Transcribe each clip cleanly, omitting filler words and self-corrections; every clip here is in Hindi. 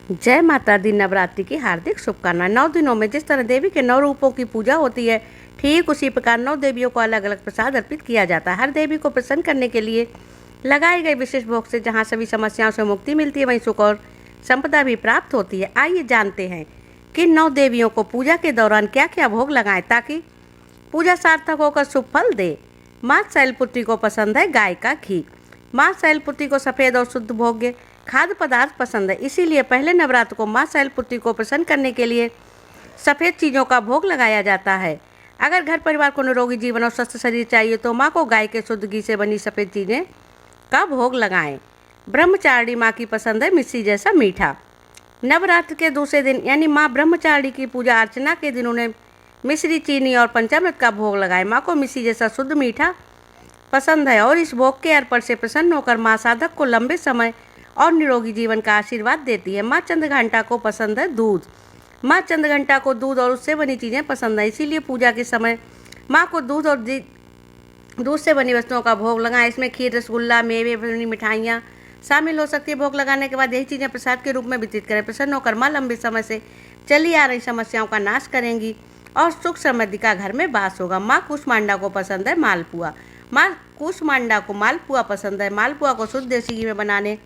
जय माता दी। नवरात्रि की हार्दिक शुभकामनाएं। 9 दिनों में जिस तरह देवी के 9 रूपों की पूजा होती है, ठीक उसी प्रकार 9 देवियों को अलग अलग प्रसाद अर्पित किया जाता है। हर देवी को प्रसन्न करने के लिए लगाए गए विशेष भोग से जहां सभी समस्याओं से मुक्ति मिलती है, वहीं सुख और संपदा भी प्राप्त होती है। आइए जानते हैं कि 9 देवियों को पूजा के दौरान क्या क्या भोग लगाएं ताकि पूजा सार्थक होकर शुभ फल दे। माँ शैलपुत्री को पसंद है गाय का घी। माँ शैलपुत्री को सफ़ेद और शुद्ध भोग्य खाद्य पदार्थ पसंद है, इसीलिए पहले नवरात्र को माँ शैलपुत्री को प्रसन्न करने के लिए सफ़ेद चीज़ों का भोग लगाया जाता है। अगर घर परिवार को निरोगी जीवन और स्वस्थ शरीर चाहिए तो माँ को गाय के शुद्ध घी से बनी सफ़ेद चीज़ें का भोग लगाएं। ब्रह्मचारिणी माँ की पसंद है मिश्री जैसा मीठा। नवरात्र के दूसरे दिन यानी माँ ब्रह्मचारिणी की पूजा अर्चना के दिन उन्हें मिश्री, चीनी और पंचामृत का भोग लगाएं। माँ को मिश्री जैसा शुद्ध मीठा पसंद है और इस भोग के अर्पण से प्रसन्न होकर माँ साधक को लंबे समय और निरोगी जीवन का आशीर्वाद देती है। माँ चंद्रघंटा को पसंद है दूध। माँ चंद्रघंटा को दूध और उससे बनी चीज़ें पसंद है, इसीलिए पूजा के समय माँ को दूध और दूध से बनी वस्तुओं का भोग लगाएं। इसमें खीर, रसगुल्ला, मेवे, बनी मिठाइयाँ शामिल हो सकती है। भोग लगाने के बाद यही चीज़ें प्रसाद के रूप में वितरित करें। प्रसन्न होकर माँ लंबे समय से चली आ रही समस्याओं का नाश करेंगी और सुख समृद्धि का घर में वास होगा। माँ कूष्मांडा को पसंद है मालपुआ। माँ कूष्मांडा को मालपुआ पसंद है। मालपुआ को शुद्ध देसी घी में बनाने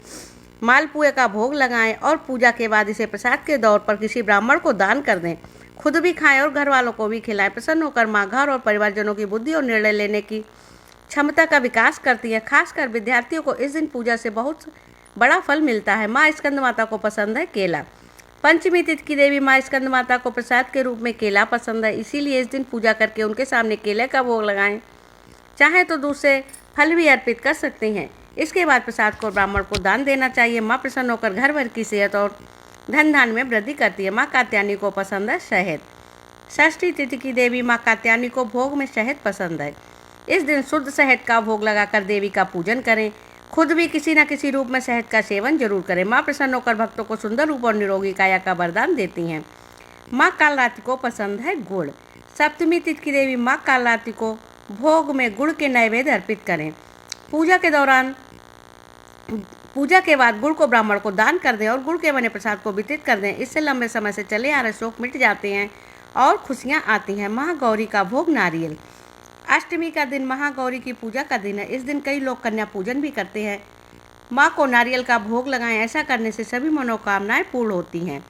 मालपुए का भोग लगाएं और पूजा के बाद इसे प्रसाद के तौर पर किसी ब्राह्मण को दान कर दें। खुद भी खाएं और घर वालों को भी खिलाएं। प्रसन्न होकर माँ घर और परिवारजनों की बुद्धि और निर्णय लेने की क्षमता का विकास करती है। खासकर विद्यार्थियों को इस दिन पूजा से बहुत बड़ा फल मिलता है। माँ स्कंद माता को पसंद है केला। पंचमी तिथि की देवी माँ स्कंद माता को प्रसाद के रूप में केला पसंद है, इसीलिए इस दिन पूजा करके उनके सामने केले का भोग लगाएं। चाहे तो दूसरे फल भी अर्पित कर सकते हैं। इसके बाद प्रसाद को ब्राह्मण को दान देना चाहिए। माँ प्रसन्न होकर घर भर की सेहत और धन धान्य में वृद्धि करती है। माँ कात्यायनी को पसंद है शहद। षष्ठी तिथि की देवी माँ कात्यायनी को भोग में शहद पसंद है। इस दिन शुद्ध शहद का भोग लगाकर देवी का पूजन करें। खुद भी किसी न किसी रूप में शहद का सेवन जरूर करें। माँ प्रसन्न होकर भक्तों को सुंदर रूप और निरोगी काया का वरदान देती हैं। माँ कालरात्रि को पसंद है गुड़। सप्तमी तिथि की देवी माँ कालरात्रि को भोग में गुड़ के नैवेद्य अर्पित करें। पूजा के बाद गुड़ को ब्राह्मण को दान कर दें और गुड़ के बने प्रसाद को वितरित कर दें। इससे लंबे समय से चले आ रहे शोक मिट जाते हैं और खुशियाँ आती हैं। महागौरी का भोग नारियल। अष्टमी का दिन महागौरी की पूजा का दिन है। इस दिन कई लोग कन्या पूजन भी करते हैं। माँ को नारियल का भोग लगाएं। ऐसा करने से सभी मनोकामनाएं पूर्ण होती हैं।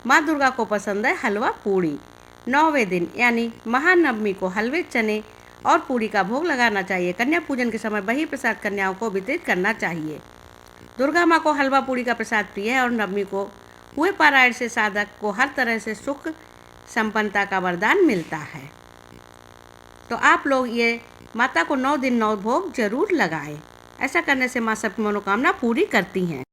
माँ दुर्गा को पसंद है हलवा पूड़ी। 9वें दिन यानी महानवमी को हलवे, चने और पूड़ी का भोग लगाना चाहिए। कन्या पूजन के समय वही प्रसाद कन्याओं को वितरित करना चाहिए। दुर्गा माँ को हलवा पूड़ी का प्रसाद प्रिय है और नवमी को हुए पारायण से साधक को हर तरह से सुख संपन्नता का वरदान मिलता है। तो आप लोग ये माता को 9 दिन 9 भोग जरूर लगाएं। ऐसा करने से माँ सबकी मनोकामना पूरी करती हैं।